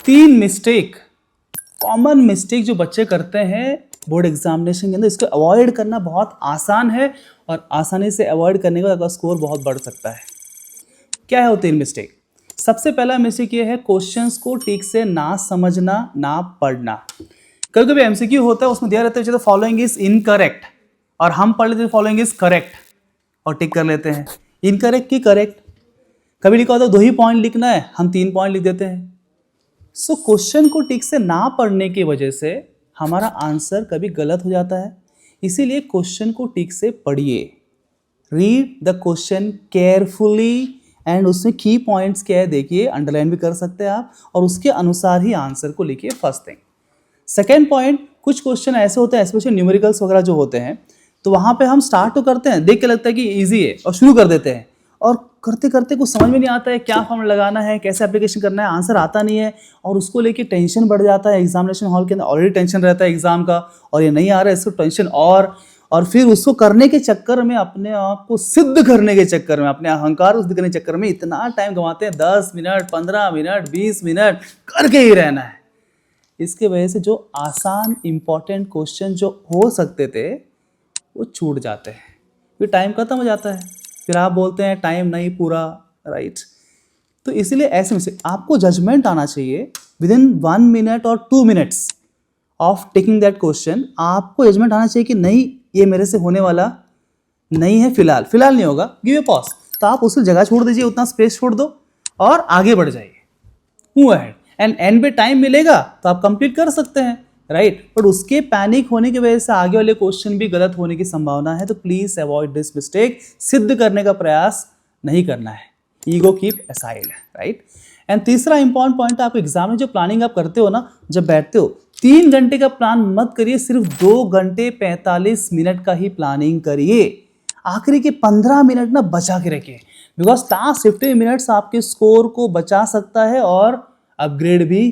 3 mistake, common mistake जो बच्चे करते हैं बोर्ड एग्जामिनेशन के अंदर, इसको अवॉइड करना बहुत आसान है और आसानी से अवॉइड करने के बाद आपका स्कोर बहुत बढ़ सकता है। क्या है वो 3 मिस्टेक? सबसे पहला मिस्टेक ये है क्वेश्चंस को ठीक से ना समझना, ना पढ़ना। कभी कभी एमसीक्यू होता है, उसमें दिया रहता है द फॉलोइंग इज इनकरेक्ट, और हम पढ़ लेते हैं फॉलोइंग इज करेक्ट और टिक कर लेते हैं। इनकरेक्ट की करेक्ट, कभी लिखा होता है 2 ही पॉइंट लिखना है, हम 3 पॉइंट लिख देते हैं। सो क्वेश्चन को ठीक से ना पढ़ने की वजह से हमारा आंसर कभी गलत हो जाता है। इसीलिए क्वेश्चन को ठीक से पढ़िए, read the question carefully and उसमें की पॉइंट्स क्या है देखिए, अंडरलाइन भी कर सकते हैं आप, और उसके अनुसार ही आंसर को लिखिए फर्स्ट थिंग। सेकेंड पॉइंट, कुछ क्वेश्चन ऐसे होते हैं स्पेशली न्यूमेरिकल्स वगैरह जो होते हैं, तो वहाँ पे हम स्टार्ट तो करते हैं, देख के लगता है कि इजी है और शुरू कर देते हैं, और करते करते कुछ समझ में नहीं आता है क्या फॉर्मूला लगाना है, कैसे एप्लीकेशन करना है, आंसर आता नहीं है, और उसको लेके टेंशन बढ़ जाता है। एग्जामिनेशन हॉल के अंदर ऑलरेडी टेंशन रहता है एग्जाम का, और ये नहीं आ रहा है इसको टेंशन, और फिर उसको करने के चक्कर में, अपने आप को सिद्ध करने के चक्कर में, अपने अहंकार को सिद्ध करने के चक्कर में इतना टाइम गंवाते हैं, 10 मिनट 15 मिनट 20 मिनट करके ही रहना है। इसके वजह से जो आसान इंपॉर्टेंट क्वेश्चन जो हो सकते थे वो छूट जाते हैं, फिर टाइम खत्म हो जाता है, फिर आप बोलते हैं टाइम नहीं पूरा, राइट। तो इसलिए ऐसे में से आपको जजमेंट आना चाहिए विद इन 1 मिनट और 2 minutes of taking that question. आपको जजमेंट आना चाहिए कि नहीं ये मेरे से होने वाला नहीं है, फिलहाल नहीं होगा, गिव ए पॉज। तो आप उस जगह छोड़ दीजिए, उतना स्पेस छोड़ दो और आगे बढ़ जाइए, मूव अहेड, एंड एंड पे टाइम मिलेगा तो आप कंप्लीट कर सकते हैं, राइट। बट उसके पैनिक होने की वजह से आगे वाले क्वेश्चन भी गलत होने की संभावना है, तो प्लीज अवॉइड दिस मिस्टेक। सिद्ध करने का प्रयास नहीं करना है, ego keep aside, right. And तीसरा इंपॉर्टेंट पॉइंट, आप एग्जाम में जो प्लानिंग आप करते हो ना, जब बैठते हो, 3 घंटे का प्लान मत करिए, सिर्फ 2 घंटे 45 मिनट का ही प्लानिंग करिए। आखिरी के 15 मिनट ना बचा के रखिए, बिकॉज लास्ट 15 मिनट्स आपके स्कोर को बचा सकता है और अपग्रेड भी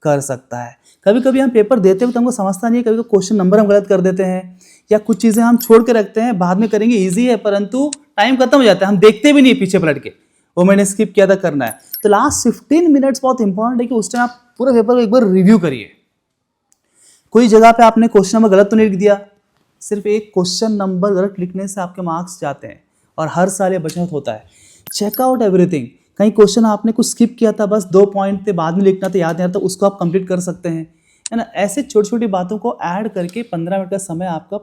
कर सकता है। कभी कभी हम पेपर देते हुए तो हमको समझता नहीं है, कभी क्वेश्चन नंबर हम गलत कर देते हैं, या कुछ चीज़ें हम छोड़ के रखते हैं, बाद में करेंगे, इजी है, परंतु टाइम खत्म हो जाता है, हम देखते भी नहीं पीछे पलट के, वो मैंने स्किप किया था, करना है। तो लास्ट 15 मिनट्स बहुत इंपॉर्टेंट है कि उस टाइम आप पूरे पेपर को एक बार रिव्यू करिए। कोई जगह पे आपने क्वेश्चन नंबर गलत तो नहीं लिख दिया, सिर्फ एक क्वेश्चन नंबर गलत लिखने से आपके मार्क्स जाते हैं, और हर साल ये बचत होता है। चेकआउट एवरीथिंग, कहीं क्वेश्चन आपने कुछ स्किप किया था, बस 2 पॉइंट थे, बाद में लिखना था, याद नहीं आता, उसको आप कंप्लीट कर सकते हैं, है ना। ऐसे छोटी छोटी बातों को ऐड करके 15 मिनट का समय आपका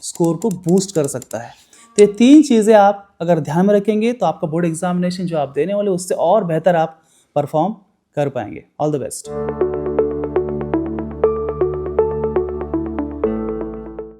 स्कोर को बूस्ट कर सकता है। तो ये 3 चीज़ें आप अगर ध्यान में रखेंगे तो आपका बोर्ड एग्जामिनेशन जो आप देने वाले उससे और बेहतर आप परफॉर्म कर पाएंगे। All the best.